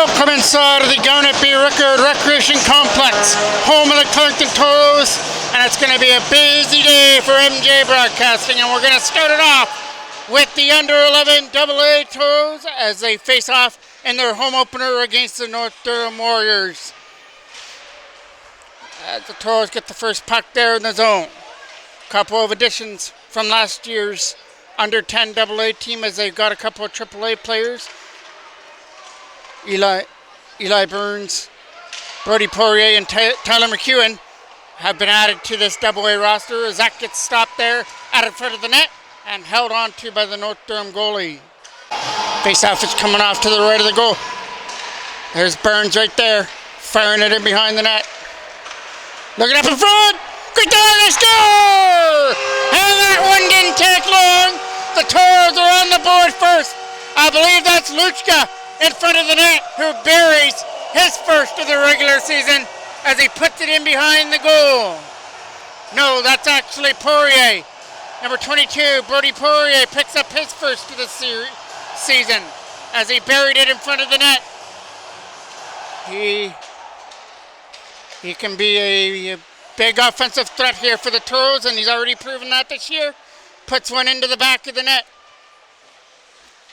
Welcome inside of the Garnet B. Rickard Recreation Complex, home of the Clinton Toros, and it's going to be a busy day for MJ Broadcasting, and we're going to start it off with the under 11 AA Toros as they face off in their home opener against the North Durham Warriors. As the Toros get the first puck there in the zone. Couple of additions from last year's under 10 AA team as they've got a couple of AAA players. Eli Burns, Brody Poirier, and Tyler McEwen have been added to this AA roster as that gets stopped there out in front of the net and held on to by the North Durham goalie. Face-off is coming off to the right of the goal. There's Burns right there, firing it in behind the net. Looking up in front, quick down, they score! And that one didn't take long. The Toros are on the board first. I believe that's Luchka in front of the net, who buries his first of the regular season as he puts it in behind the goal. No, that's actually Poirier. Number 22, Brody Poirier, picks up his first of the season as he buried it in front of the net. He can be a big offensive threat here for the Toros, and he's already proven that this year. Puts one into the back of the net.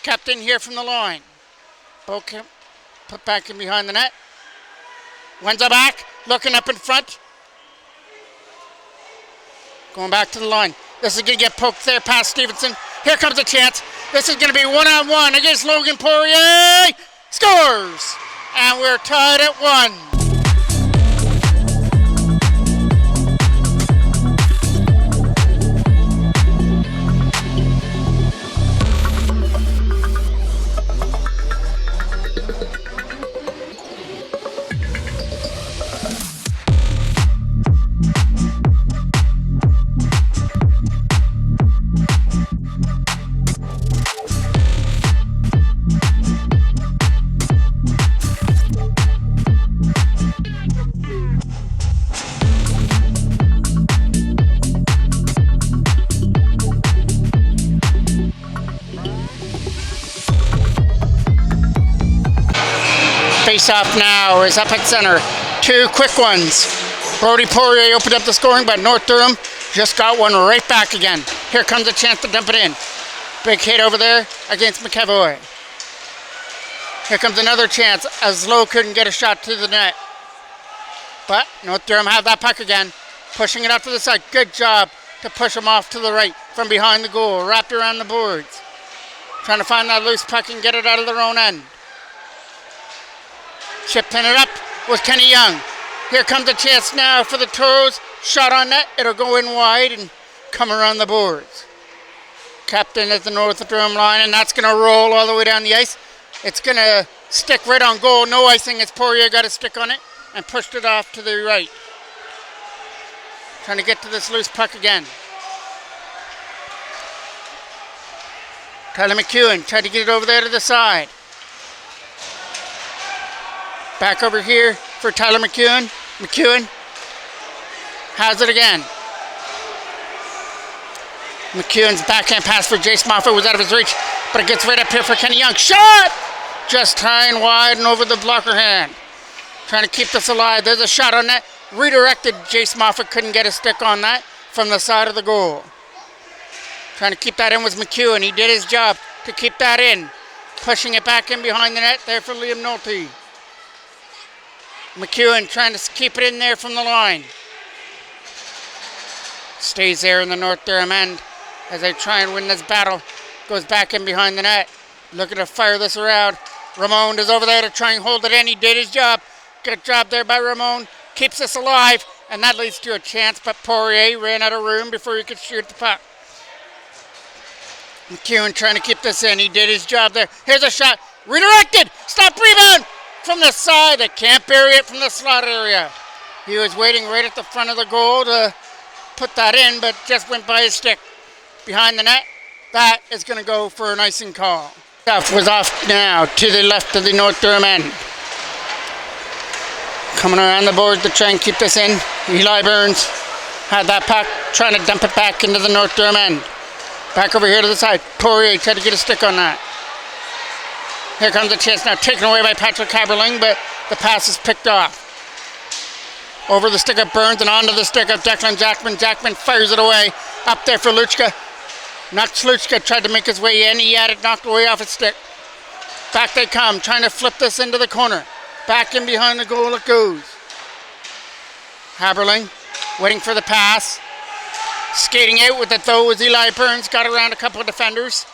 Kept in here from the line. Both put back in behind the net. Wenzel back, looking up in front. Going back to the line. This is going to get poked there past Stevenson. Here comes a chance. This is going to be one-on-one against Logan Poirier. Scores! And we're tied at 1. Face-off now is up at center. Two quick ones. Brody Poirier opened up the scoring, but North Durham just got one right back again. Here comes a chance to dump it in. Big hit over there against McEvoy. Here comes another chance as Lowe couldn't get a shot to the net. But North Durham have that puck again. Pushing it up to the side. Good job to push them off to the right from behind the goal. Wrapped around the boards. Trying to find that loose puck and get it out of their own end. Chipping it up was Kenny Young. Here comes a chance now for the Toros. Shot on net. It'll go in wide and come around the boards. Captain at the North Durham line, and that's going to roll all the way down the ice. It's going to stick right on goal. No icing as Poirier got a stick on it and pushed it off to the right. Trying to get to this loose puck again. Tyler McEwen tried to get it over there to the side. Back over here for Tyler McEwen. McEwen has it again. McEwen's backhand pass for Jace Moffat was out of his reach, but it gets right up here for Kenny Young. Shot! Just high and wide and over the blocker hand. Trying to keep this alive. There's a shot on that. Redirected. Jace Moffat couldn't get a stick on that from the side of the goal. Trying to keep that in was McEwen. He did his job to keep that in. Pushing it back in behind the net there for Liam Nolte. McEwen trying to keep it in there from the line. Stays there in the North Durham end as they try and win this battle. Goes back in behind the net. Looking to fire this around. Ramon is over there to try and hold it in. He did his job. Good job there by Ramon. Keeps us alive. And that leads to a chance, but Poirier ran out of room before he could shoot the puck. McEwen trying to keep this in. He did his job there. Here's a shot. Redirected. Stop, rebound. From the side, they can't bury it from the slot area. He was waiting right at the front of the goal to put that in, but just went by his stick behind the net. That is going to go for an icing call. Stuff was off now to the left of the North Durham end. Coming around the board to try and keep this in. Eli Burns had that puck, trying to dump it back into the North Durham end. Back over here to the side. Poirier tried to get a stick on that. Here comes a chance now, taken away by Patrick Haberling, but the pass is picked off. Over the stick of Burns and onto the stick of Declan Jackman. Jackman fires it away. Up there for Luchka. Luchka tried to make his way in. He had it knocked away off his stick. Back they come, trying to flip this into the corner. Back in behind the goal it goes. Haberling waiting for the pass. Skating out with it though was Eli Burns. Got around a couple of defenders.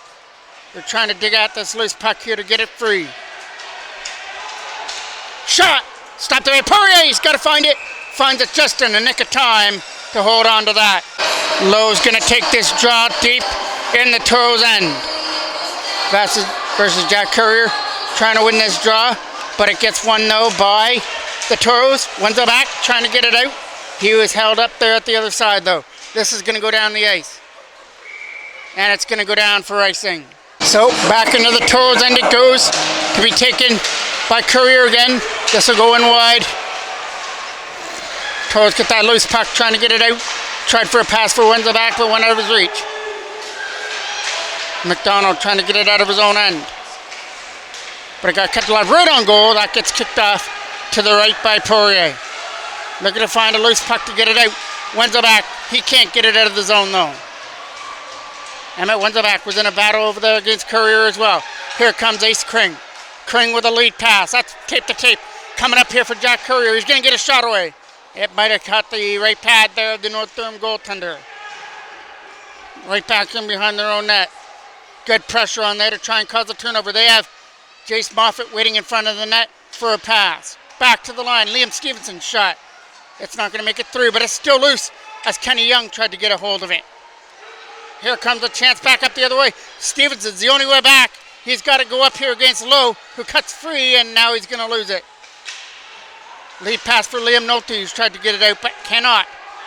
They're trying to dig at this loose puck here to get it free. Shot! Stopped away. Poirier, he's got to find it. Finds it just in the nick of time to hold on to that. Lowe's going to take this draw deep in the Toros end. Vasquez versus Jack Courier trying to win this draw, but it gets won though by the Toros. Wenzel back, trying to get it out. He was held up there at the other side though. This is going to go down the ice. And it's going to go down for icing. So back into the Toros end it goes to be taken by Courier again. This will go in wide. Toros get that loose puck, trying to get it out. Tried for a pass for Wenzel back, but went out of his reach. McDonald trying to get it out of his own end. But it got kept alive right on goal. That gets kicked off to the right by Poirier. Looking to find a loose puck to get it out. Wenzel back, he can't get it out of the zone though. Emmett Wenzel back was in a battle over there against Courier as well. Here comes Ace Kring. Kring with a lead pass. That's tape to tape. Coming up here for Jack Courier. He's going to get a shot away. It might have caught the right pad there of the North Durham goaltender. Right back in behind their own net. Good pressure on there to try and cause a turnover. They have Jace Moffat waiting in front of the net for a pass. Back to the line. Liam Stevenson shot. It's not going to make it through, but it's still loose as Kenny Young tried to get a hold of it. Here comes a chance back up the other way. Stevenson's the only way back. He's got to go up here against Lowe, who cuts free, and now he's going to lose it. Lead pass for Liam Nolte, who's tried to get it out, but cannot.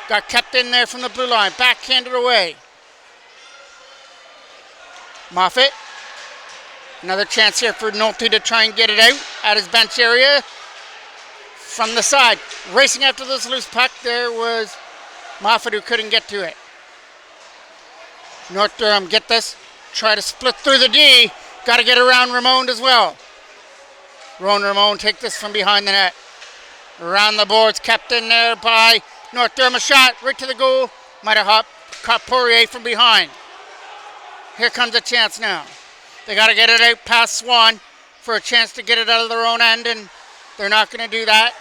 Got kept in there from the blue line. Backhanded away. Moffat. Another chance here for Nolte to try and get it out at his bench area. From the side. Racing after this loose puck, there was Moffat, who couldn't get to it. North Durham get this. Try to split through the D. Got to get around Ramon as well. Ramon take this from behind the net. Around the boards, kept in there by North Durham. A shot right to the goal. Might have caught Poirier from behind. Here comes a chance now. They got to get it out past Swan for a chance to get it out of their own end, and they're not going to do that.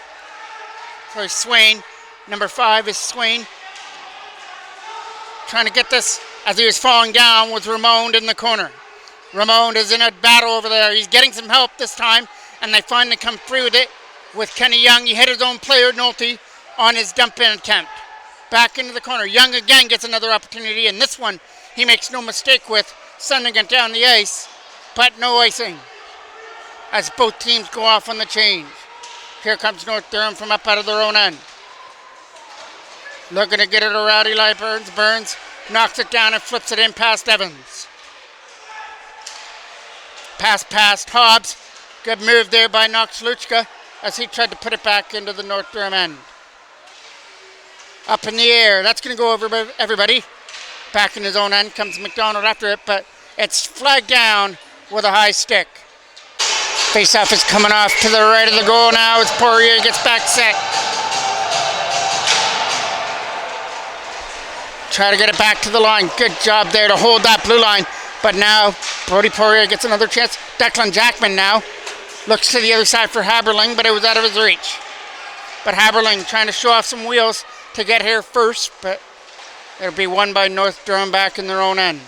So Swain, number 5 is Swain. Trying to get this as he was falling down was Ramon in the corner. Ramon is in a battle over there. He's getting some help this time, and they finally come free with it with Kenny Young. He hit his own player, Nolte, on his dump-in attempt. Back into the corner. Young again gets another opportunity, and this one he makes no mistake with, sending it down the ice, but no icing as both teams go off on the change. Here comes North Durham from up out of their own end. Looking to get it around Eli Burns. Burns knocks it down and flips it in past Evans. Pass past Hobbs. Good move there by Knox Luchka as he tried to put it back into the North Durham end. Up in the air. That's going to go over everybody. Back in his own end comes McDonald after it, but it's flagged down with a high stick. Face-off is coming off to the right of the goal now as Poirier gets back set. Try to get it back to the line. Good job there to hold that blue line. But now Brodie Poirier gets another chance. Declan Jackman now looks to the other side for Haberling, but it was out of his reach. But Haberling trying to show off some wheels to get here first, but it'll be won by North Durham back in their own end.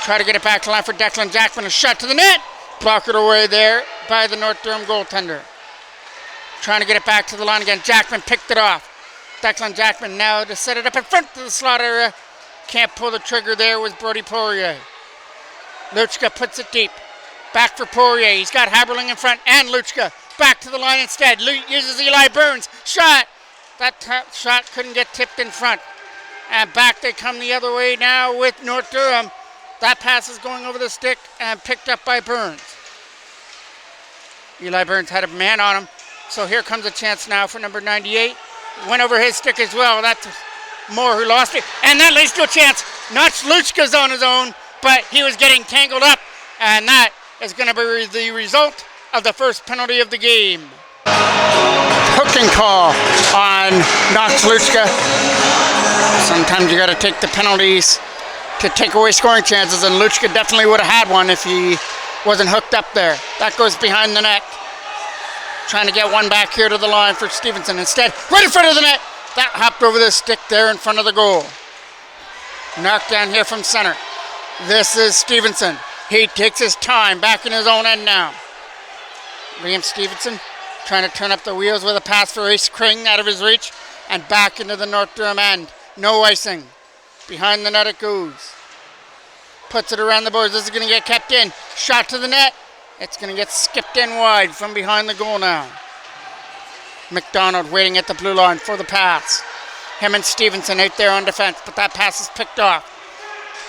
Try to get it back to line for Declan Jackman. A shot to the net. Blocked away there by the North Durham goaltender. Trying to get it back to the line again. Jackman picked it off. Declan Jackman now to set it up in front of the slot area. Can't pull the trigger there with Brodie Poirier. Luchka puts it deep. Back for Poirier. He's got Haberling in front and Luchka. Back to the line instead. Uses Eli Burns. Shot. That shot couldn't get tipped in front. And back they come the other way now with North Durham. That pass is going over the stick and picked up by Burns. Eli Burns had a man on him. So here comes a chance now for number 98. Went over his stick as well. That's Moore who lost it. And that leads to a chance. Not Luchka's on his own, but he was getting tangled up. And that is going to be the result of the first penalty of the game. Hooking call on Knox Luchka. Sometimes you got to take the penalties to take away scoring chances, and Luchka definitely would have had one if he wasn't hooked up there. That goes behind the net. Trying to get one back here to the line for Stevenson. Instead, right in front of the net. That hopped over the stick there in front of the goal. Knocked down here from center. This is Stevenson. He takes his time back in his own end now. Liam Stevenson trying to turn up the wheels with a pass for Ace Kring out of his reach and back into the North Durham end. No icing. Behind the net it goes. Puts it around the boards. This is going to get kept in. Shot to the net. It's going to get skipped in wide from behind the goal now. McDonald waiting at the blue line for the pass. Him and Stevenson out there on defense, but that pass is picked off.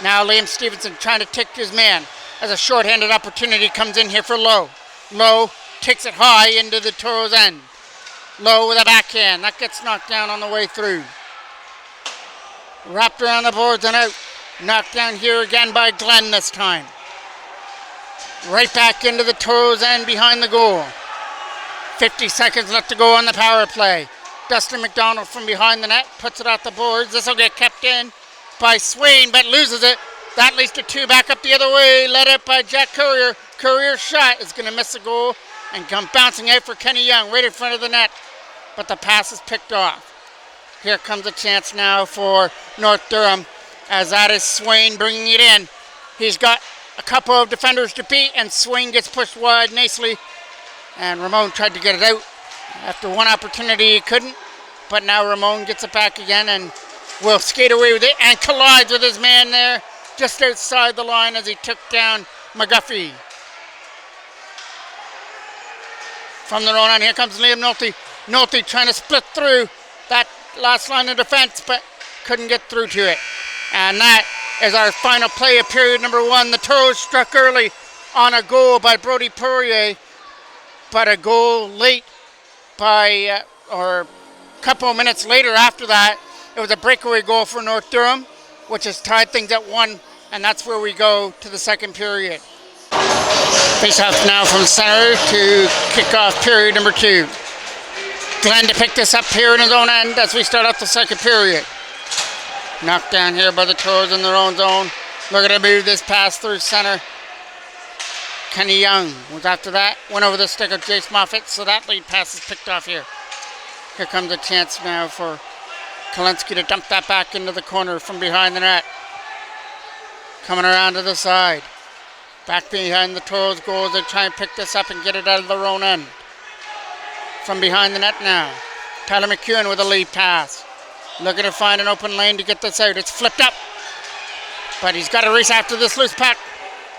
Now Liam Stevenson trying to take his man as a short-handed opportunity comes in here for Lowe. Lowe takes it high into the Toros end. Lowe with a backhand. That gets knocked down on the way through. Wrapped around the boards and out. Knocked down here again by Glenn this time. Right back into the Toros end behind the goal. 50 seconds left to go on the power play. Dustin McDonald from behind the net puts it off the boards. This will get kept in by Swain, but loses it. That leads to two back up the other way. Led up by Jack Courier. Courier's shot is going to miss the goal and come bouncing out for Kenny Young right in front of the net. But the pass is picked off. Here comes a chance now for North Durham as that is Swain bringing it in. He's got a couple of defenders to beat and Swain gets pushed wide nicely. And Ramon tried to get it out. After one opportunity he couldn't. But now Ramon gets it back again and will skate away with it and collides with his man there just outside the line as he took down McGuffey. From the run on, here comes Liam Nolte. Nolte trying to split through that last line of defense, but couldn't get through to it. And that is our final play of period number one. The Toros struck early on a goal by Brody Poirier, but a goal late by, or a couple of minutes later after that, it was a breakaway goal for North Durham, which has tied things at 1, and that's where we go to the second period. Face off now from center to kick off period number 2. Glenn to pick this up here in his own end as we start off the second period. Knocked down here by the Toros in their own zone. Looking to move this pass through center. Kenny Young was after that. Went over the stick of Jace Moffitt, so that lead pass is picked off here. Here comes a chance now for Kalinski to dump that back into the corner from behind the net. Coming around to the side. Back behind the Toros goals. They try and pick this up and get it out of their own end. From behind the net now. Tyler McEwen with a lead pass. Looking to find an open lane to get this out. It's flipped up. But he's got to race after this loose puck.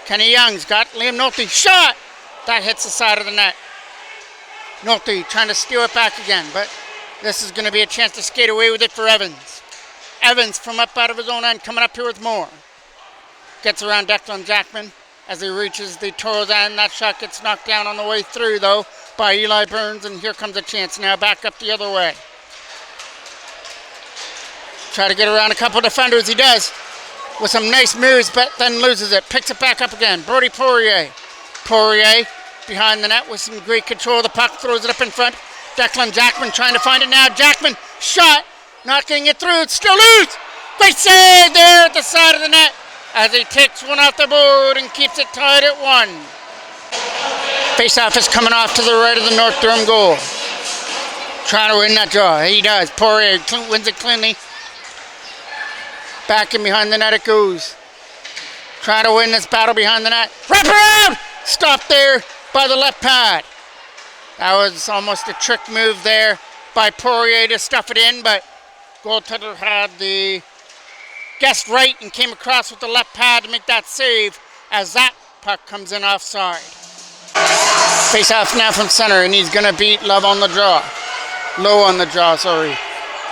Kenny Young's got Liam Nolte. Shot! That hits the side of the net. Nolte trying to steal it back again. But this is going to be a chance to skate away with it for Evans. Evans from up out of his own end coming up here with more. Gets around Declan Jackman as he reaches the Toros end. That shot gets knocked down on the way through though by Eli Burns, and here comes a chance now back up the other way. Try to get around a couple defenders, he does with some nice moves, but then loses it. Picks it back up again. Brody Poirier. Poirier behind the net with some great control of the puck, throws it up in front. Declan Jackman trying to find it now. Jackman shot, not getting it through. It's still loose. Great save there at the side of the net as he takes one off the board and keeps it tied at 1. Face-off is coming off to the right of the North Durham goal. Trying to win that draw. He does. Poirier wins it cleanly. Back in behind the net it goes. Trying to win this battle behind the net. Wrap around! Stopped there by the left pad. That was almost a trick move there by Poirier to stuff it in, but goaltender had the guessed right and came across with the left pad to make that save as that puck comes in offside. Face off now from center, and he's going to beat Love on the draw. Low on the draw, sorry.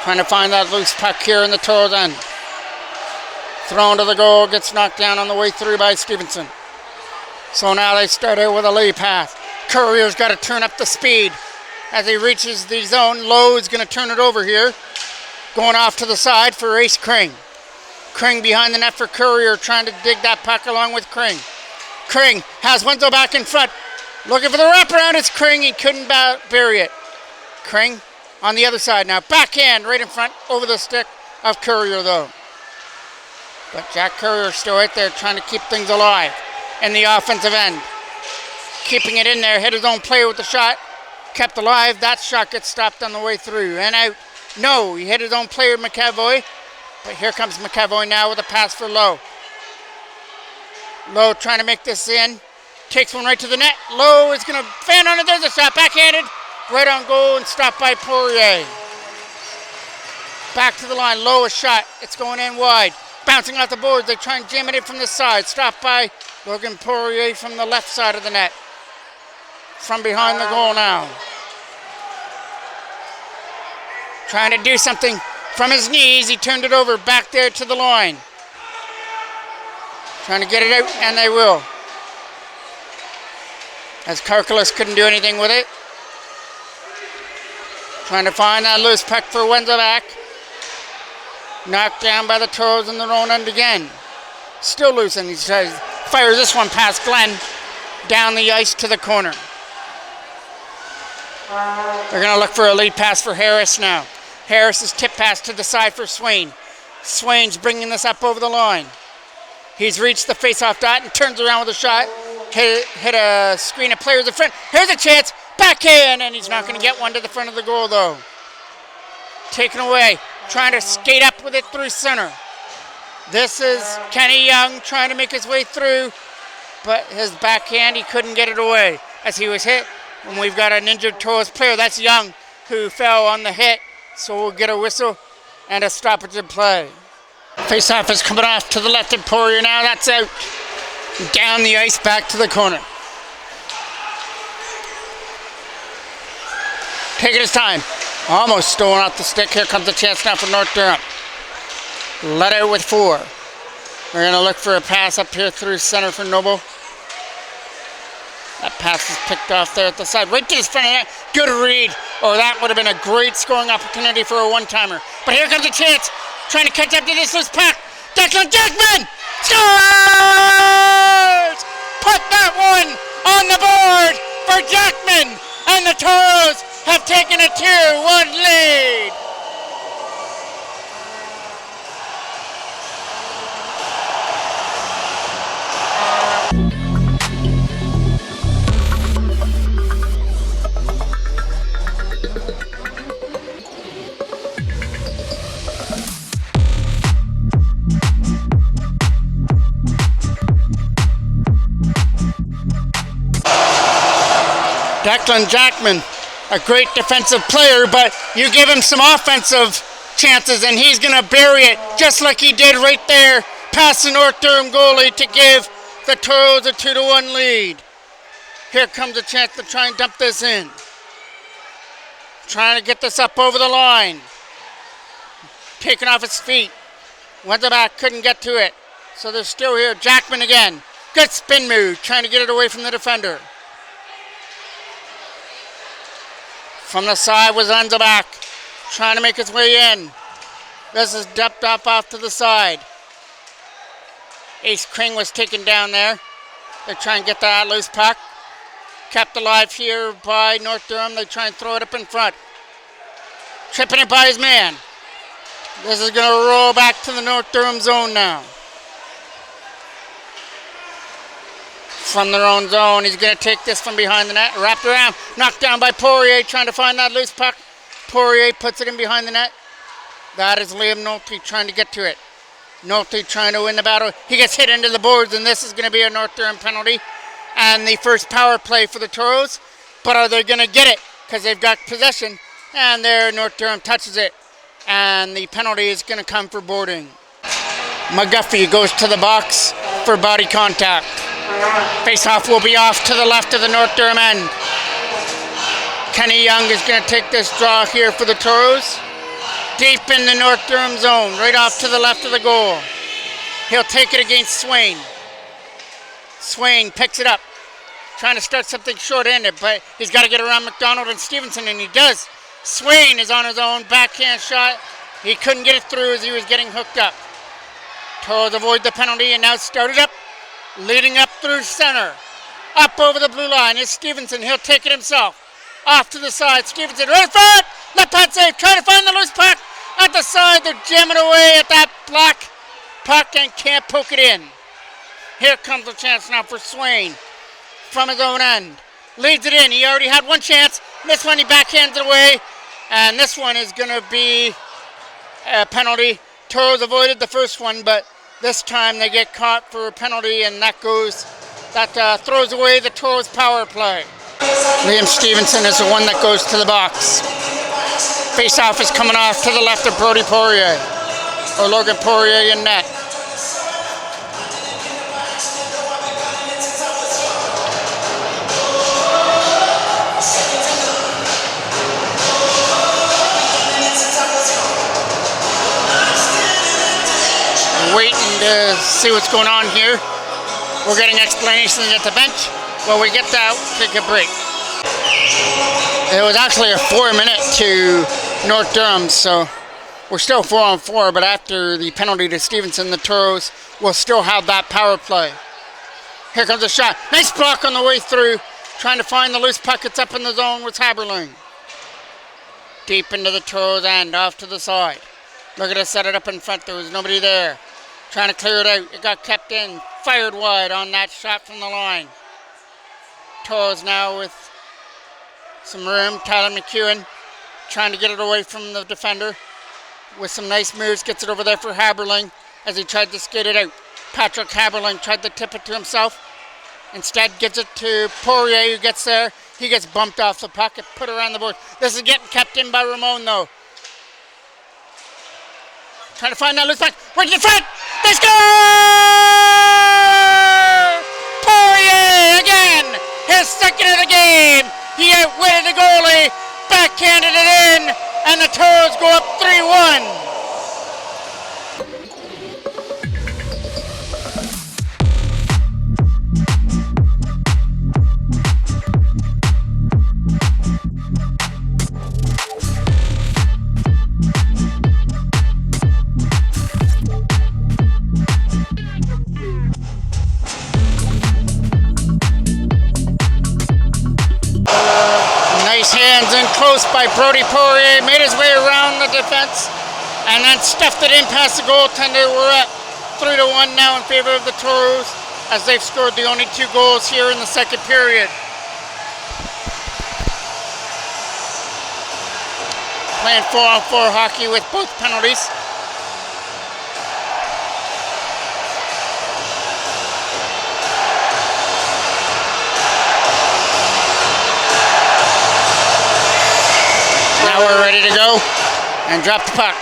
Trying to find that loose puck here in the Toros end. Thrown to the goal, gets knocked down on the way through by Stevenson. So now they start out with a lead pass. Courier's got to turn up the speed as he reaches the zone. Lowe is going to turn it over here. Going off to the side for Ace Kring. Kring behind the net for Courier, trying to dig that puck along with Kring. Kring has Wenzel back in front. Looking for the wraparound. It's Kring. He couldn't bury it. Kring on the other side now. Backhand right in front over the stick of Courier though. But Jack Courier still right there trying to keep things alive in the offensive end. Keeping it in there. Hit his own player with the shot. Kept alive. That shot gets stopped on the way through. And out. No, he hit his own player, McAvoy. But here comes McAvoy now with a pass for Lowe. Lowe trying to make this in. Takes one right to the net. Lowe is going to fan on it. There's a shot. Backhanded. Right on goal and stopped by Poirier. Back to the line. Lowe a shot. It's going in wide. Bouncing off the boards. They try and jam it in from the side. Stopped by Logan Poirier from the left side of the net. From behind the goal now. Trying to do something from his knees. He turned it over back there to the line. Trying to get it out, and they will. As Karkalis couldn't do anything with it. Trying to find that loose puck for Wenzel back. Knocked down by the Toros in their own end again. Still loose, and he fires this one past Glenn down the ice to the corner. They're going to look for a lead pass for Harris now. Harris's tip pass to the side for Swain. Swain's bringing this up over the line. He's reached the face-off dot and turns around with a shot. Hit a screen of players in front. Here's a chance. Backhand, and he's not going to get one to the front of the goal, though. Taken away. Trying to skate up with it through center. This is Kenny Young trying to make his way through, but his backhand, he couldn't get it away as he was hit. And we've got an injured Toros player. That's Young, who fell on the hit. So we'll get a whistle and a stoppage in play. Face-off is coming off to the left of Poirier now. That's out. Down the ice, back to the corner. Taking his time. Almost stolen off the stick. Here comes the chance now for North Durham. Let out with 4. We're going to look for a pass up here through center for Noble. That pass is picked off there at the side. Right to his front of net. Good read. Oh, that would have been a great scoring opportunity for a one-timer. But here comes a chance. Trying to catch up to this loose puck. Declan Jackman scores! Put that one on the board for Jackman. And the Toros have taken a 2-1 lead. Declan Jackman, a great defensive player, but you give him some offensive chances and he's going to bury it just like he did right there past the North Durham goalie to give the Toros a 2-1 lead. Here comes a chance to try and dump this in. Trying to get this up over the line. Taken off his feet. Went the back, couldn't get to it. So they're still here. Jackman again. Good spin move, trying to get it away from the defender. From the side was Wenzel trying to make his way in. This is dumped off to the side. Ace Kring was taken down there. They try and get that loose puck. Kept alive here by North Durham. They try and throw it up in front. Tripping it by his man. This is going to roll back to the North Durham zone now. From their own zone, he's going to take this from behind the net. Wrapped around, knocked down by Poirier, trying to find that loose puck. Poirier puts it in behind the net. That is Liam Nolte trying to get to it. Nolte trying to win the battle. He gets hit into the boards, and this is going to be a North Durham penalty. And the first power play for the Toros. But are they going to get it? Because they've got possession. And there, North Durham touches it. And the penalty is going to come for boarding. McGuffey goes to the box for body contact. Face-off will be off to the left of the North Durham end. Kenny Young is going to take this draw here for the Toros. Deep in the North Durham zone, right off to the left of the goal. He'll take it against Swain. Swain picks it up, trying to start something short-handed, but he's got to get around McDonald and Stevenson, and he does. Swain is on his own, backhand shot. He couldn't get it through as he was getting hooked up. Toros avoid the penalty and now start it up. leading up through center. Up over the blue line is Stevenson. He'll take it himself. Off to the side. Stevenson right in front. Left hand save. Trying to find the loose puck. At the side, they're jamming away at that black puck and can't poke it in. Here comes a chance now for Swain from his own end. Leads it in. He already had one chance. This one he backhands it away. And this one is going to be a penalty. Toros avoided the first one, but this time they get caught for a penalty, and that throws away the Toros power play. Liam Stevenson is the one that goes to the box. Face-off is coming off to the left of Brody Poirier, or Logan Poirier in net. Waiting to see what's going on here. We're getting explanations at the bench. While we get that, take a break. It was actually a 4-minute to North Durham, so we're still 4-on-4, but after the penalty to Stevenson, the Toros will still have that power play. Here comes a shot. Nice block on the way through. Trying to find the loose puck. It's up in the zone with Haberling. Deep into the Toros end, off to the side. Look at us set it up in front. There was nobody there. Trying to clear it out. It got kept in. Fired wide on that shot from the line. Toros now with some room. Tyler McEwen trying to get it away from the defender. With some nice moves. Gets it over there for Haberling as he tried to skate it out. Patrick Haberling tried to tip it to himself. Instead gives it to Poirier, who gets there. He gets bumped off the puck and put around the board. This is getting kept in by Ramon, though. Trying to find that loose puck. Right to the front. They score! Poirier again. His second of the game. He outwitted the goalie. Backhanded it in. And the Toros go up 3-1. Hands in close by Brody Poirier, made his way around the defense and then stuffed it in past the goaltender. We're at 3-1 now in favor of the Toros as they've scored the only 2 goals here in the second period. Playing 4-on-4 hockey with both penalties. Now we're ready to go and drop the puck.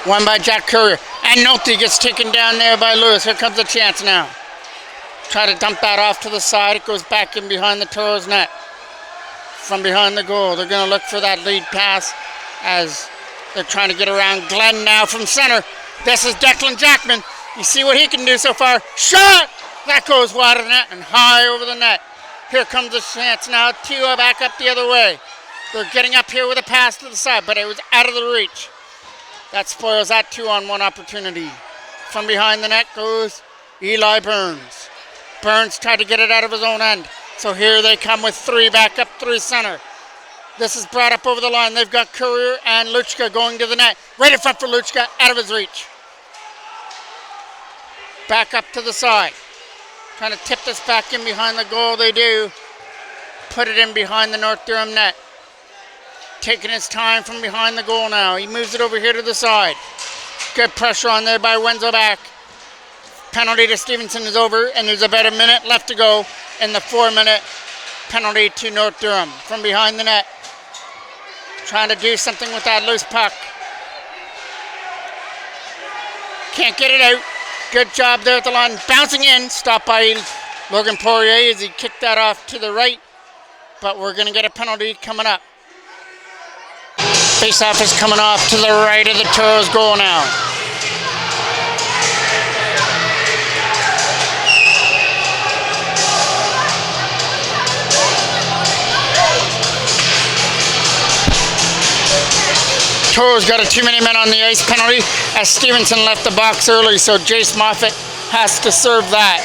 Won by Jack Courier. And Nolte gets taken down there by Lewis. Here comes a chance now. Try to dump that off to the side. It goes back in behind the Toros net. From behind the goal. They're going to look for that lead pass as they're trying to get around Glenn now from center. This is Declan Jackman. You see what he can do so far. Shot! That goes wide of the net and high over the net. Here comes a chance now. Tua back up the other way. They're getting up here with a pass to the side, but it was out of the reach. That spoils that 2-on-1 opportunity. From behind the net goes Eli Burns. Burns tried to get it out of his own end. So here they come with 3 back up through center. This is brought up over the line. They've got Courier and Luchka going to the net. Right in front for Luchka, out of his reach. Back up to the side. Trying to tip this back in behind the goal. They do. Put it in behind the North Durham net. Taking his time from behind the goal now. He moves it over here to the side. Good pressure on there by Wenzel back. Penalty to Stevenson is over, and there's about a minute left to go in the 4-minute penalty to North Durham. From behind the net. Trying to do something with that loose puck. Can't get it out. Good job there at the line. Bouncing in. Stopped by Logan Poirier as he kicked that off to the right. But we're going to get a penalty coming up. Face-off is coming off to the right of the Toros goal now. Toros got a 2-minute men on the ice penalty as Stevenson left the box early, so Jace Moffat has to serve that.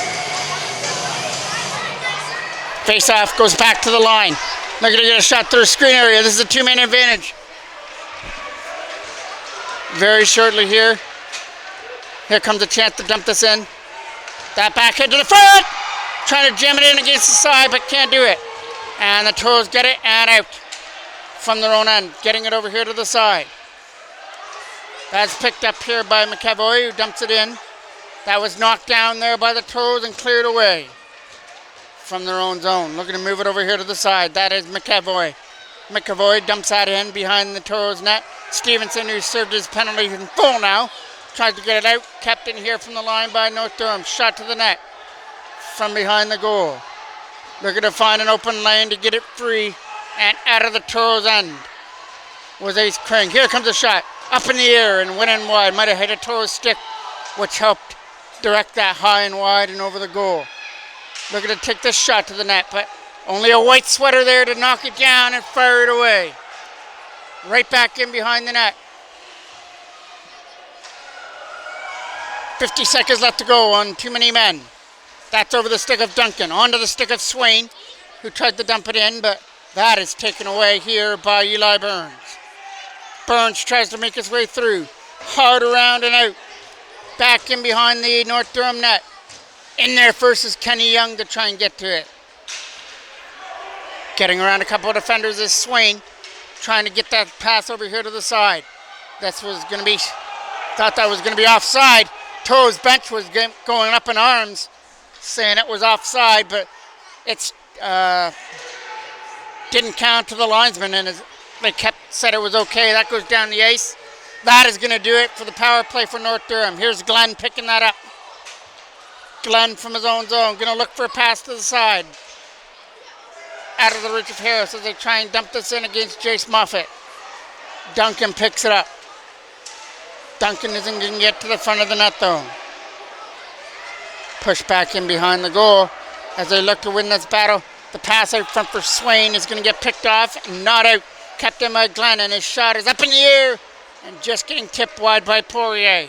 Face off, goes back to the line. They're going to get a shot through screen area. This is a two-man advantage. Very shortly here. Here comes a chance to dump this in. That backhand to the front. Trying to jam it in against the side, but can't do it. And the Toros get it and out from their own end. Getting it over here to the side. That's picked up here by McAvoy, who dumps it in. That was knocked down there by the Toros and cleared away from their own zone. Looking to move it over here to the side. That is McAvoy. McAvoy dumps that in behind the Toros net. Stevenson, who served his penalty in full now, tries to get it out. Kept in here from the line by North Durham. Shot to the net from behind the goal. Looking to find an open lane to get it free. And out of the Toros end was Ace Kring. Here comes a shot. Up in the air and went in wide. Might have hit a Toros stick, which helped direct that high and wide and over the goal. Looking to take this shot to the net, but only a white sweater there to knock it down and fire it away. Right back in behind the net. 50 seconds left to go on too many men. That's over the stick of Duncan. Onto the stick of Swain, who tried to dump it in, but that is taken away here by Eli Burns. Burns tries to make his way through. Hard around and out. Back in behind the North Durham net. In there first is Kenny Young to try and get to it. Getting around a couple of defenders is Swain. Trying to get that pass over here to the side. That was going to be, thought that was going to be offside. Toros bench was going up in arms, saying it was offside, but it's didn't count to the linesman, and they said it was okay. That goes down the ice. That is going to do it for the power play for North Durham. Here's Glenn picking that up. Glenn from his own zone, going to look for a pass to the side. Out of the reach of Harris as they try and dump this in against Jace Moffett. Duncan picks it up. Duncan isn't going to get to the front of the net though. Push back in behind the goal as they look to win this battle. The pass out front for Swain is going to get picked off and not out. Kept in by Glenn, and his shot is up in the air and just getting tipped wide by Poirier.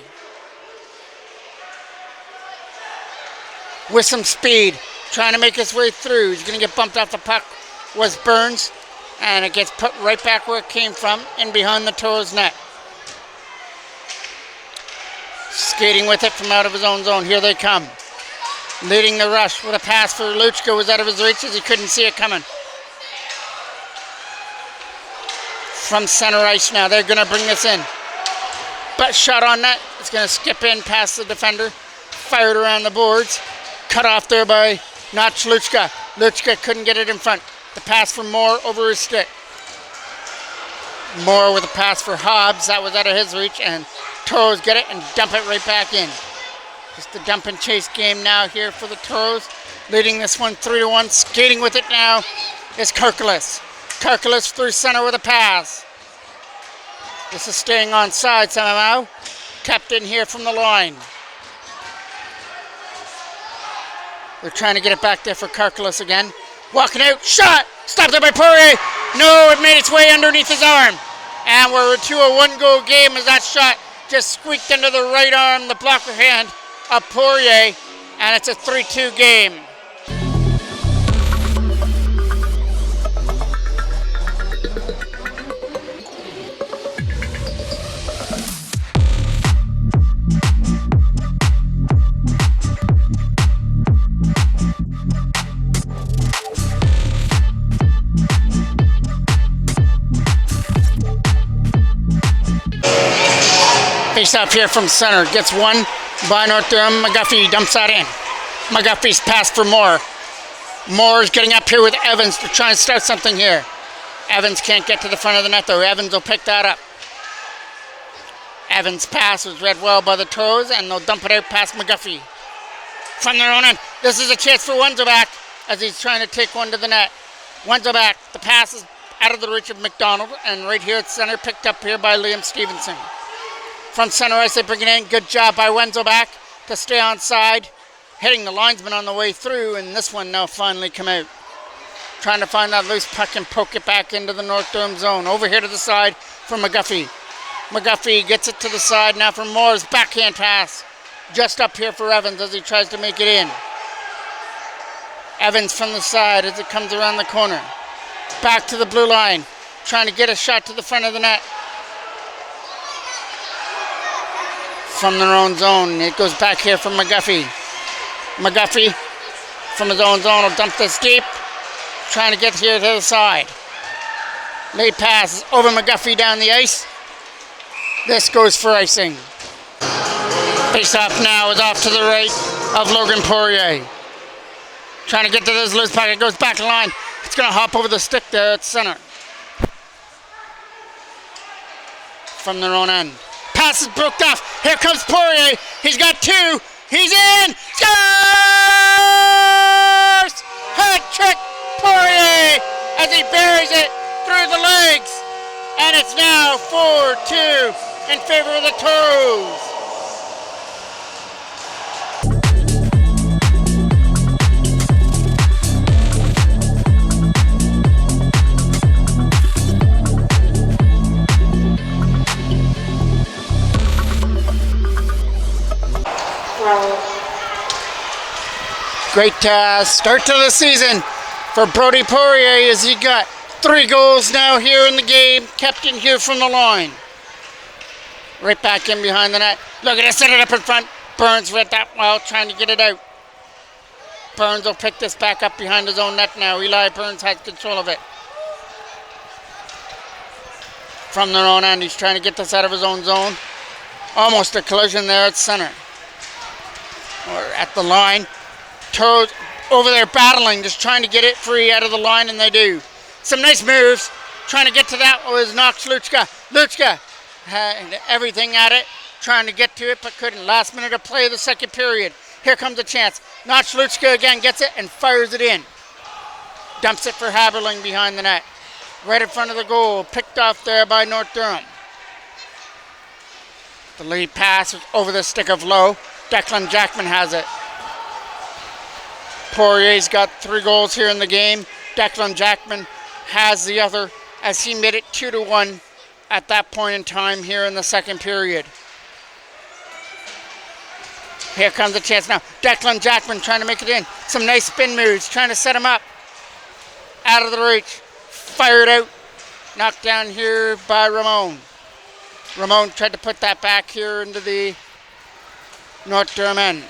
With some speed, trying to make his way through. He's going to get bumped off the puck. Was Burns, and it gets put right back where it came from, in behind the Toros net. Skating with it from out of his own zone. Here they come. Leading the rush with a pass for Luchka. Was out of his reach as he couldn't see it coming. From center ice now. They're going to bring this in. But shot on net. It's going to skip in past the defender. Fired around the boards. Cut off there by Notch Luchka. Luchka couldn't get it in front. The pass for Moore over his stick. Moore with a pass for Hobbs. That was out of his reach. And Toros get it and dump it right back in. Just a dump and chase game now here for the Toros. Leading this one 3-1. Skating with it now is Kirklis. Kirklis through center with a pass. This is staying on side somehow. Kept in here from the line. They're trying to get it back there for Kirklis again. Walking out, shot! Stopped it by Poirier. No, it made its way underneath his arm. And we're to a one-goal game as that shot just squeaked into the right arm, the blocker hand of Poirier. And it's a 3-2 game. Face off here from center. Gets one by North Durham. McGuffey dumps that in. McGuffey's pass for Moore. Moore's getting up here with Evans to try and start something here. Evans can't get to the front of the net though. Evans will pick that up. Evans' pass was read well by the Toros, and they'll dump it out past McGuffey. From their own end. This is a chance for Wenzelback as he's trying to take one to the net. Wenzelback, the pass is out of the reach of McDonald, and right here at center, picked up here by Liam Stevenson. From center ice, they bring it in. Good job by Wenzelback to stay on side. Hitting the linesman on the way through, and this one now finally come out. Trying to find that loose puck and poke it back into the North Durham zone. Over here to the side for McGuffey. McGuffey gets it to the side now for Moore's backhand pass. Just up here for Evans as he tries to make it in. Evans from the side as it comes around the corner. Back to the blue line. Trying to get a shot to the front of the net. From their own zone. It goes back here from McGuffey. McGuffey from his own zone will dump this deep. Trying to get here to the side. Late pass over McGuffey down the ice. This goes for icing. Face-off now is off to the right of Logan Poirier. Trying to get to this loose puck. It goes back the line. It's going to hop over the stick there at center. From their own end. Pass is broke off. Here comes Poirier. He's got two. He's in. Scores! Hat trick Poirier as he buries it through the legs. And it's now 4-2 in favor of the Toros. Great start to the season for Brodie Poirier as he got 3 goals now here in the game, kept in here from the line. Right back in behind the net. Look at it, set it up in front. Burns read that well, trying to get it out. Burns will pick this back up behind his own net now. Eli Burns has control of it. From their own end, he's trying to get this out of his own zone. Almost a collision there at center. Or at the line. Toros over there battling, just trying to get it free out of the line, and they do. Some nice moves. Trying to get to that was Knox Luchka. Luchka had everything at it, trying to get to it, but couldn't. Last minute of play of the second period. Here comes a chance. Knox Luchka again gets it and fires it in. Dumps it for Haberling behind the net. Right in front of the goal. Picked off there by North Durham. The lead pass was over the stick of Lowe. Declan Jackman has it. Poirier's got 3 goals here in the game. Declan Jackman has the other as he made it 2-1 at that point in time here in the second period. Here comes the chance now. Declan Jackman trying to make it in. Some nice spin moves, trying to set him up. Out of the reach. Fired out. Knocked down here by Ramon. Ramon tried to put that back here into the North Durham end.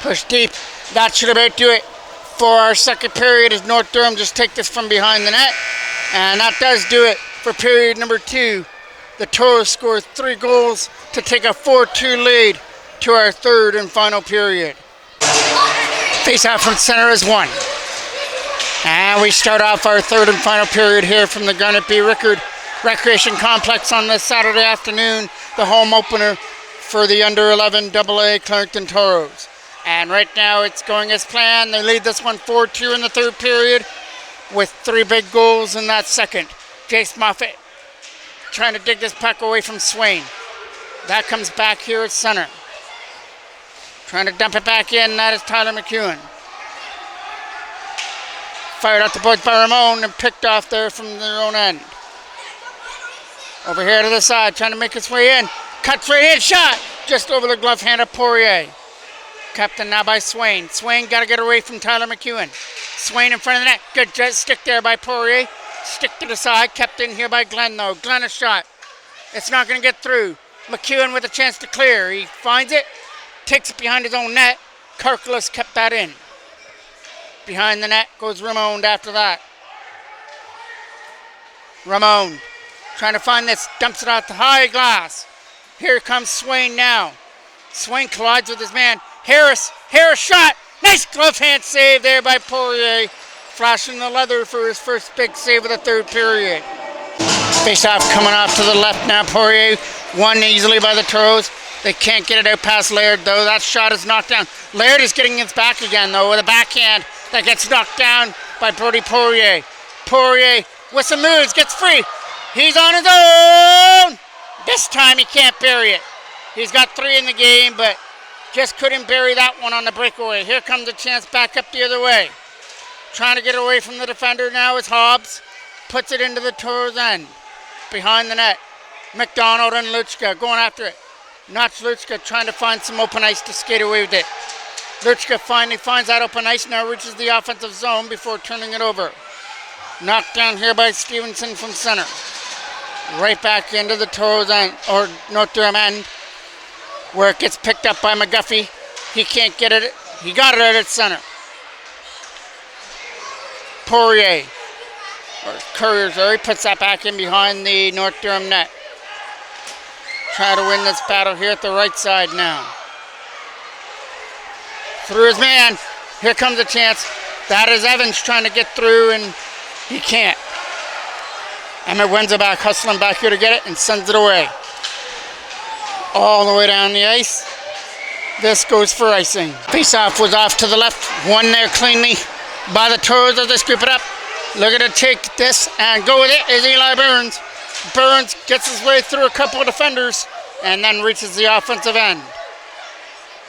Push deep. That should about do it for our second period as North Durham just take this from behind the net. And that does do it for period number 2. The Toros score 3 goals to take a 4-2 lead to our third and final period. Face out from center is 1. And we start off our third and final period here from the Garnet B. Rickard Recreation Complex on this Saturday afternoon. The home opener for the under 11 AA Clarendon Toros. And right now it's going as planned. They lead this one 4-2 in the third period with 3 big goals in that second. Jace Moffett trying to dig this puck away from Swain. That comes back here at center. Trying to dump it back in. That is Tyler McEwen. Fired out the boards by Ramon and picked off there from their own end. Over here to the side, trying to make his way in. Cuts right in, shot! Just over the glove hand of Poirier. Captain now by Swain. Swain got to get away from Tyler McEwen. Swain in front of the net. Good stick there by Poirier. Stick to the side. Kept in here by Glenn though. Glenn a shot. It's not going to get through. McEwen with a chance to clear. He finds it. Takes it behind his own net. Karkalis kept that in. Behind the net goes Ramon after that. Ramon trying to find this. Dumps it out the high glass. Here comes Swain now. Swain collides with his man. Harris shot. Nice glove hand save there by Poirier. Flashing the leather for his first big save of the third period. Face off coming off to the left now. Poirier won easily by the Toros. They can't get it out past Laird though. That shot is knocked down. Laird is getting his back again though with a backhand that gets knocked down by Brodie Poirier. Poirier with some moves gets free. He's on his own. This time he can't bury it. He's got 3 in the game, but just couldn't bury that one on the breakaway. Here comes a chance back up the other way. Trying to get away from the defender now is Hobbs. Puts it into the Toros end. Behind the net. McDonald and Luchka going after it. Notch Luchka trying to find some open ice to skate away with it. Luchka finally finds that open ice, now reaches the offensive zone before turning it over. Knocked down here by Stevenson from center. Right back into the Toros end, or North Durham end, where it gets picked up by McGuffey. He can't get it. He got it out at center. Poirier, or Courier, sorry, puts that back in behind the North Durham net. Try to win this battle here at the right side now. Through his man. Here comes a chance. That is Evans trying to get through, and he can't. Emmett Wenzelbach hustling back here to get it and sends it away. All the way down the ice. This goes for icing. Face-off was off to the left. Won there cleanly by the Toros as they scoop it up. Looking to take this and go with it is Eli Burns. Burns gets his way through a couple of defenders and then reaches the offensive end.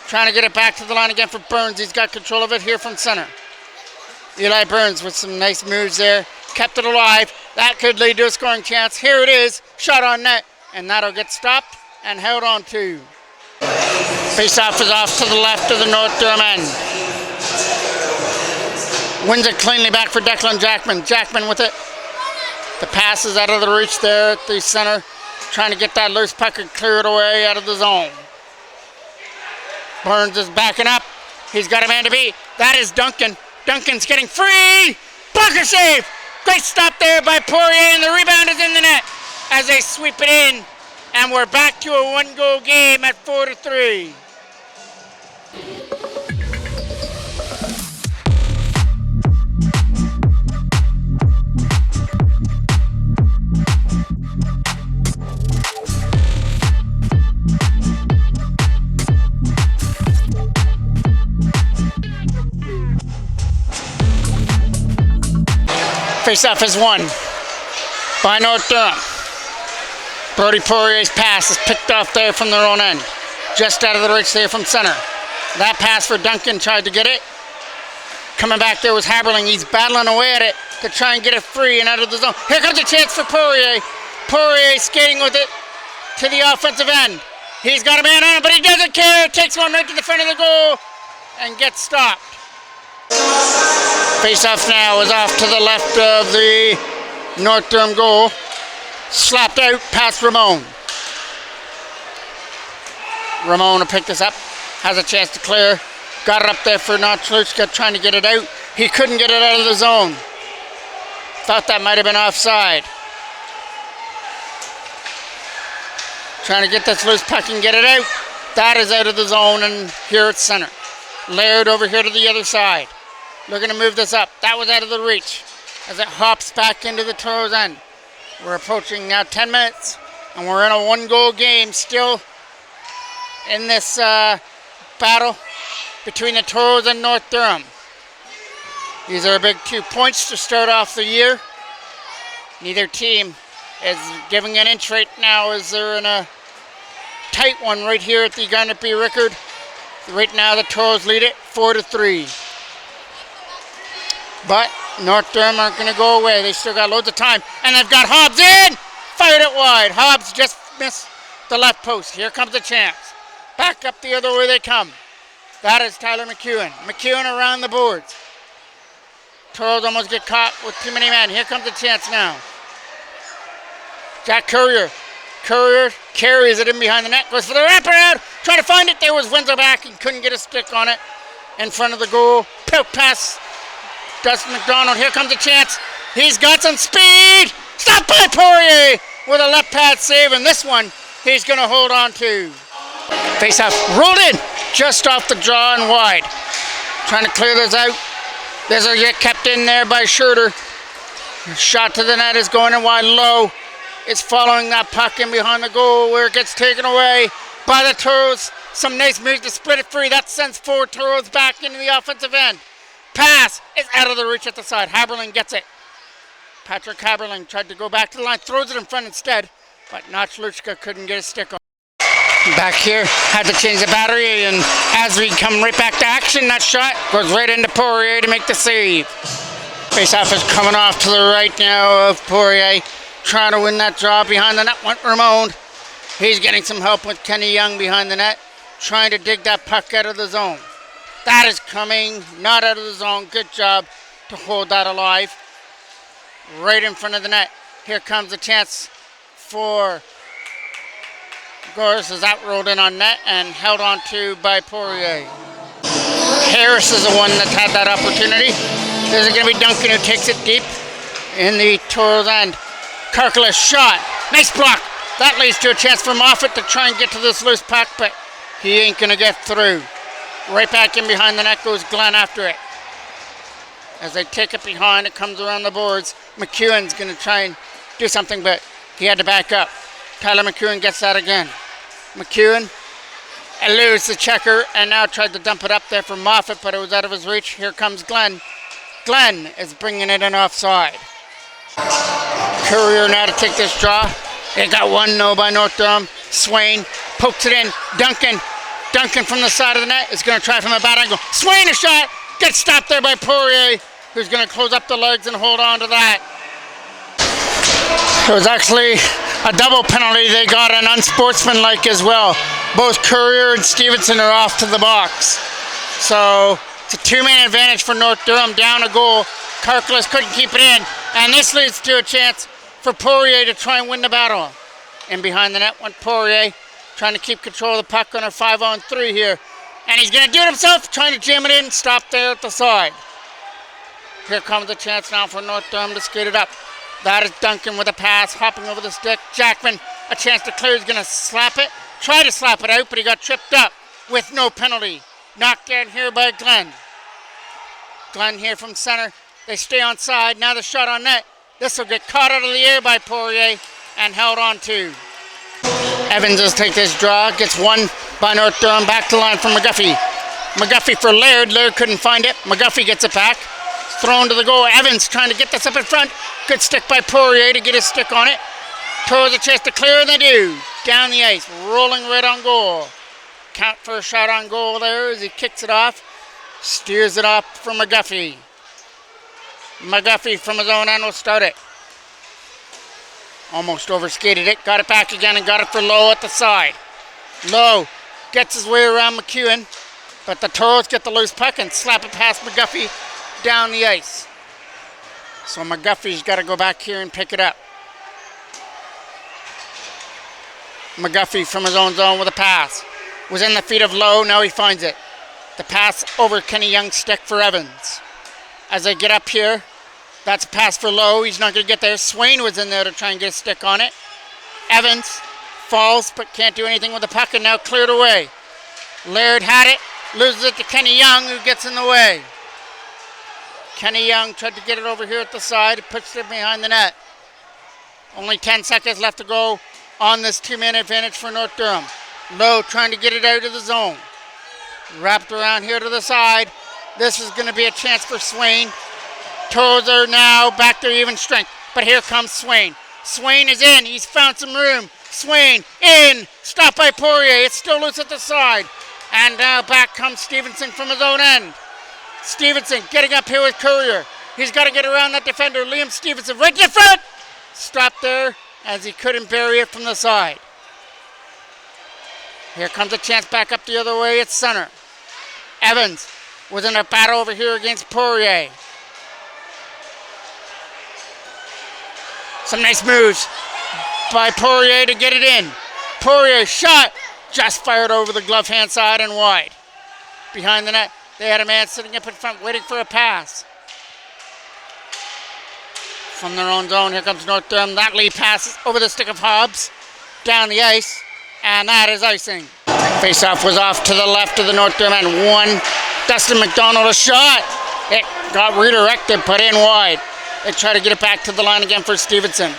Trying to get it back to the line again for Burns. He's got control of it here from center. Eli Burns with some nice moves there. Kept it alive. That could lead to a scoring chance. Here it is. Shot on net. And that'll get stopped and held on to. Face-off is off to the left of the North Durham end. Wins it cleanly back for Declan Jackman. Jackman with it. The pass is out of the reach there at the center. Trying to get that loose puck and clear it away out of the zone. Burns is backing up. He's got a man to beat. That is Duncan. Duncan's getting free. Blocker save. Great stop there by Poirier, and the rebound is in the net as they sweep it in. And we're back to a one-goal game at 4-3. Face-off is won by North Durham. Brody Poirier's pass is picked off there from their own end. Just out of the reach there from center. That pass for Duncan, tried to get it. Coming back there was Haberling. He's battling away at it to try and get it free and out of the zone. Here comes a chance for Poirier. Poirier skating with it to the offensive end. He's got a man on him, but he doesn't care. Takes one right to the front of the goal and gets stopped. Face-off now is off to the left of the North Durham goal. Slapped out past Ramon. Ramon will pick this up. Has a chance to clear. Got it up there for Notchluchka, trying to get it out. He couldn't get it out of the zone. Thought that might have been offside. Trying to get this loose puck and get it out. That is out of the zone, and here it's center. Laird over here to the other side. Looking to move this up. That was out of the reach as it hops back into the Toros end. We're approaching now 10 minutes, and we're in a one-goal game still in this battle between the Toros and North Durham. These are big 2 points to start off the year. Neither team is giving an inch right now as they're in a tight one right here at the Garnet-B Rickard. Right now the Toros lead it 4-3. But North Durham aren't going to go away. They still got loads of time. And they've got Hobbs in! Fired it wide. Hobbs just missed the left post. Here comes a chance. Back up the other way they come. That is Tyler McEwen. McEwen around the boards. Toros almost get caught with too many men. Here comes a chance now. Jack Courier. Courier carries it in behind the net. Goes for the wraparound. Trying to find it. There was Windsor back and couldn't get a stick on it. In front of the goal. Poke pass. Dustin McDonald, here comes a chance. He's got some speed. Stopped by Poirier with a left pad save, and this one he's going to hold on to. Face-off rolled in just off the draw and wide. Trying to clear this out. This will get kept in there by Schurter. Shot to the net is going in wide low. It's following that puck in behind the goal where it gets taken away by the Toros. Some nice moves to split it free. That sends 4 Toros back into the offensive end. Pass is out of the reach at the side. Haberling gets it. Patrick Haberling tried to go back to the line, throws it in front instead, but Notchluchka couldn't get a stick on. Back here, had to change the battery, and as we come right back to action, that shot goes right into Poirier to make the save. Face-off is coming off to the right now of Poirier, trying to win that draw behind the net. Went Ramon. He's getting some help with Kenny Young behind the net, trying to dig that puck out of the zone. That is coming, not out of the zone. Good job to hold that alive. Right in front of the net. Here comes a chance for Gores as that rolled in on net and held on to by Poirier. Harris is the one that's had that opportunity. There's going to be Duncan who takes it deep in the Toros end. Karkala shot. Nice block. That leads to a chance for Moffat to try and get to this loose puck, but he ain't going to get through. Right back in behind the net goes Glenn after it. As they take it behind, it comes around the boards. McEwen's going to try and do something, but he had to back up. Tyler McEwen gets that again. McEwen eludes the checker and now tried to dump it up there for Moffat, but it was out of his reach. Here comes Glenn. Glenn is bringing it in offside. Courier now to take this draw. They got 1-0 by North Durham. Swain pokes it in. Duncan from the side of the net is going to try from a bad angle. Swain a shot. Gets stopped there by Poirier, who's going to close up the legs and hold on to that. It was actually a double penalty they got, an unsportsmanlike as well. Both Courier and Stevenson are off to the box. So it's a two-man advantage for North Durham, down a goal. Karklis couldn't keep it in, and this leads to a chance for Poirier to try and win the battle. And behind the net went Poirier, trying to keep control of the puck on a 5-on-3 here. And he's going to do it himself, trying to jam it in, stop there at the side. Here comes a chance now for North Durham to skate it up. That is Duncan with a pass, hopping over the stick. Jackman, a chance to clear, he's going to slap it. Try to slap it out, but he got tripped up with no penalty. Knocked down here by Glenn. Glenn here from center. They stay on side. Now the shot on net. This will get caught out of the air by Poirier and held on to. Evans will take this draw. Gets one by North Durham. Back to line from McGuffey. McGuffey for Laird. Laird couldn't find it. McGuffey gets it back. Thrown to the goal. Evans trying to get this up in front. Good stick by Poirier to get his stick on it. Toros a chance to clear, and they do. Down the ice. Rolling right on goal. Count for a shot on goal there as he kicks it off. Steers it off for McGuffey. McGuffey from his own end will start it. Almost overskated it. Got it back again and got it for Lowe at the side. Lowe gets his way around McEwen, but the Toros get the loose puck and slap it past McGuffey down the ice. So McGuffey's got to go back here and pick it up. McGuffey from his own zone with a pass. Was in the feet of Lowe, now he finds it. The pass over Kenny Young's stick for Evans. As they get up here, that's a pass for Lowe. He's not going to get there. Swain was in there to try and get a stick on it. Evans falls but can't do anything with the puck and now cleared away. Laird had it, loses it to Kenny Young, who gets in the way. Kenny Young tried to get it over here at the side, puts it behind the net. Only 10 seconds left to go on this two-man advantage for North Durham. Lowe trying to get it out of the zone. Wrapped around here to the side. This is going to be a chance for Swain. Toros are now back to even strength. But here comes Swain. Swain is in. He's found some room. Swain in. Stopped by Poirier. It's still loose at the side. And now back comes Stevenson from his own end. Stevenson getting up here with Courier. He's got to get around that defender. Liam Stevenson right to the front. Stopped there as he couldn't bury it from the side. Here comes a chance back up the other way. It's center. Evans was in a battle over here against Poirier. Some nice moves by Poirier to get it in. Poirier shot, just fired over the glove hand side and wide. Behind the net, they had a man sitting up in front waiting for a pass. From their own zone, here comes North Durham. That lead passes over the stick of Hobbs, down the ice, and that is icing. Face-off was off to the left of the North Durham end. One, Dustin McDonald a shot. It got redirected, put in wide. They try to get it back to the line again for Stevenson.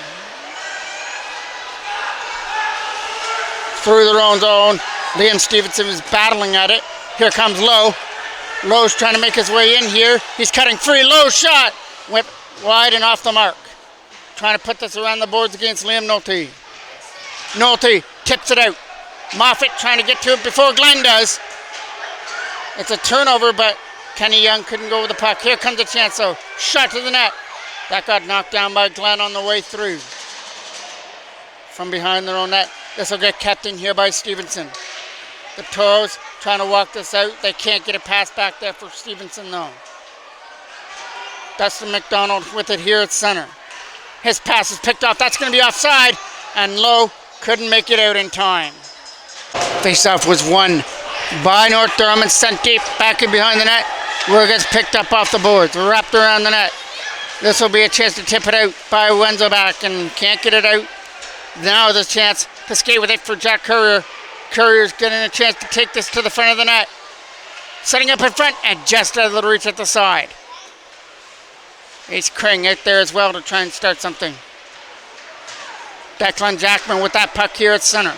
Through their own zone, Liam Stevenson is battling at it. Here comes Lowe. Lowe's trying to make his way in here. He's cutting free. Lowe shot. Went wide and off the mark. Trying to put this around the boards against Liam Nolte. Nolte tips it out. Moffat trying to get to it before Glenn does. It's a turnover, but Kenny Young couldn't go with the puck. Here comes a chance, though. Shot to the net. That got knocked down by Glenn on the way through. From behind their own net. This will get kept in here by Stevenson. The Toros trying to walk this out. They can't get a pass back there for Stevenson though. Dustin McDonald with it here at center. His pass is picked off. That's going to be offside. And Lowe couldn't make it out in time. Faceoff was won by North Durham and sent deep back in behind the net, where it gets picked up off the boards. Wrapped around the net. This will be a chance to tip it out by Wenzelbach and can't get it out. Now there's a chance to skate with it for Jack Courier. Courier's getting a chance to take this to the front of the net. Setting up in front and just out of the reach at the side. Ace Kring out there as well to try and start something. Declan Jackman with that puck here at center.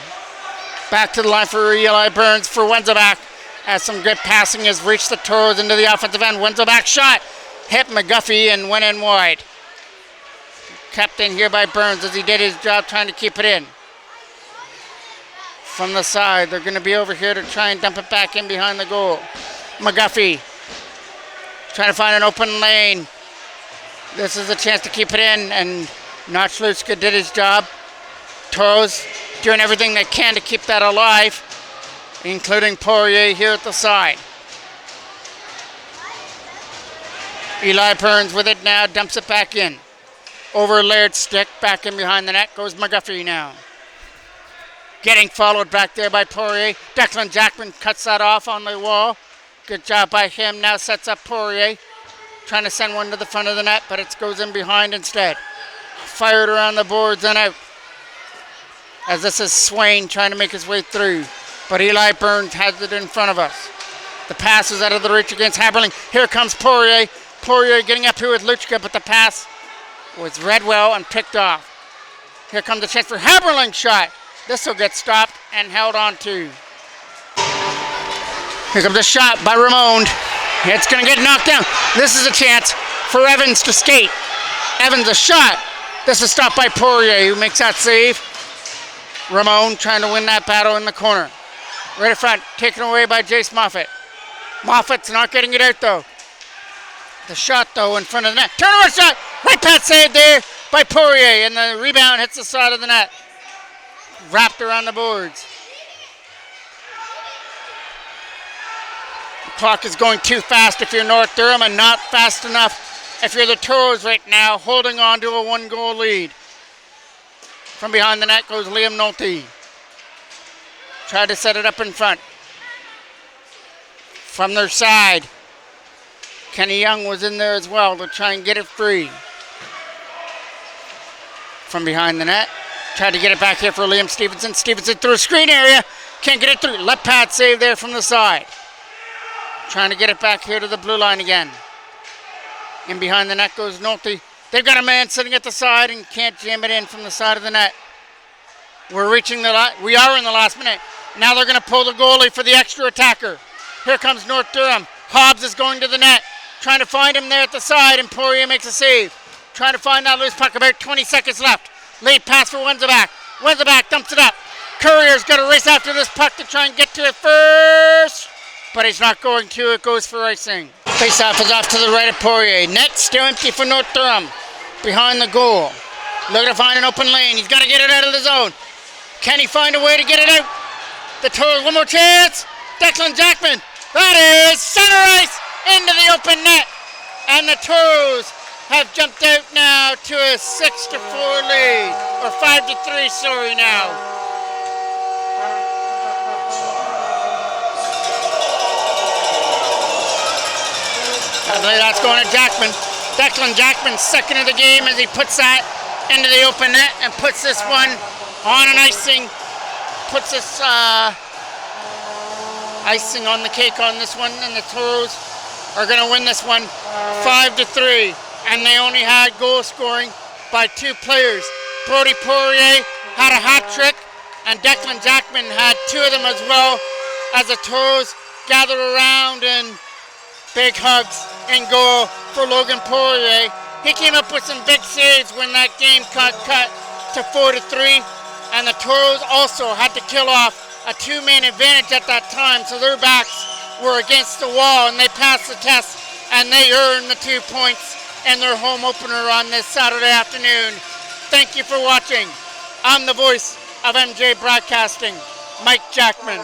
Back to the line for Eli Burns for Wenzelbach. As some good passing has reached the Toros into the offensive end. Wenzelbach shot. Hit McGuffey and went in wide. Kept in here by Burns as he did his job trying to keep it in. From the side, they're going to be over here to try and dump it back in behind the goal. McGuffey trying to find an open lane. This is a chance to keep it in, and Notchluska did his job. Toros doing everything they can to keep that alive, including Poirier here at the side. Eli Burns with it now, dumps it back in. Over Laird's stick, back in behind the net goes McGuffey now. Getting followed back there by Poirier. Declan Jackman cuts that off on the wall. Good job by him, now sets up Poirier. Trying to send one to the front of the net, but it goes in behind instead. Fired around the boards and out. As this is Swain trying to make his way through. But Eli Burns has it in front of us. The pass is out of the reach against Haberling. Here comes Poirier. Poirier getting up here with Luchka, but the pass was read well and picked off. Here comes the chance for Haberling's shot. This will get stopped and held on to. Here comes a shot by Ramon. It's going to get knocked down. This is a chance for Evans to skate. Evans a shot. This is stopped by Poirier, who makes that save. Ramon trying to win that battle in the corner. Right in front, taken away by Jace Moffat. Moffat's not getting it out though. The shot though in front of the net. Turnaround shot! Right pad save there by Poirier, and the rebound hits the side of the net. Wrapped around the boards. The clock is going too fast if you're North Durham and not fast enough if you're the Toros right now, holding on to a 1-goal lead. From behind the net goes Liam Nolte. Tried to set it up in front. From their side, Kenny Young was in there as well to try and get it free. From behind the net, tried to get it back here for Liam Stevenson. Stevenson through a screen area, can't get it through. Left pad save there from the side. Trying to get it back here to the blue line again. In behind the net goes Nolte. They've got a man sitting at the side and can't jam it in from the side of the net. We are in the last minute. Now they're going to pull the goalie for the extra attacker. Here comes North Durham. Hobbs is going to the net. Trying to find him there at the side, and Poirier makes a save. Trying to find that loose puck. About 20 seconds left. Late pass for Wenzelbach. Wenzelbach dumps it up. Courier's got to race after this puck to try and get to it first. But he's not going to. It goes for icing. Faceoff is off to the right of Poirier. Net still empty for North Durham. Behind the goal. Looking to find an open lane. He's got to get it out of the zone. Can he find a way to get it out? The Toros, one more chance. Declan Jackman. That is center ice into the open net. And the Toros have jumped out now to a 6-4 lead. Or 5-3, sorry now. That's going to Jackman. Declan Jackman, second of the game as he puts that into the open net and puts this one on an icing. Puts this icing on the cake on this one, and the Toros are going to win this one 5-3. And they only had goal scoring by 2 players. Brody Poirier had a hat trick, and Declan Jackman had 2 of them as well, as the Toros gathered around and big hugs in goal for Logan Poirier. He came up with some big saves when that game cut to 4-3, and the Toros also had to kill off a 2-man advantage at that time, so their backs were against the wall, and they passed the test, and they earned the 2 points in their home opener on this Saturday afternoon. Thank you for watching. I'm the voice of MJ Broadcasting, Mike Jackman.